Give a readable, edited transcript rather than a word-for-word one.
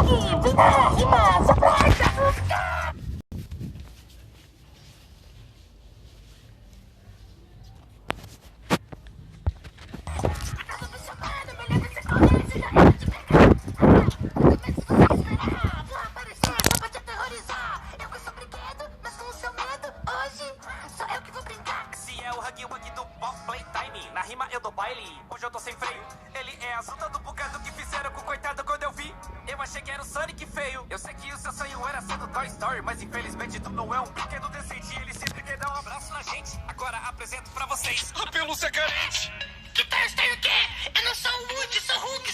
Huggy, vem na rima, surpresa! Na rima eu dou baile, hoje eu tô sem freio. Ele é a fruta do bocado que fizeram com o coitado quando eu vi. Eu achei que era o Sonic feio. Eu sei que o seu sonho era ser do Toy Story, mas infelizmente tu não é um brinquedo decente. Ele sempre quer dar um abraço na gente. Agora apresento pra vocês a pelúcia carente. Que tal eu o quê? Eu não sou o Woody, sou Hulk,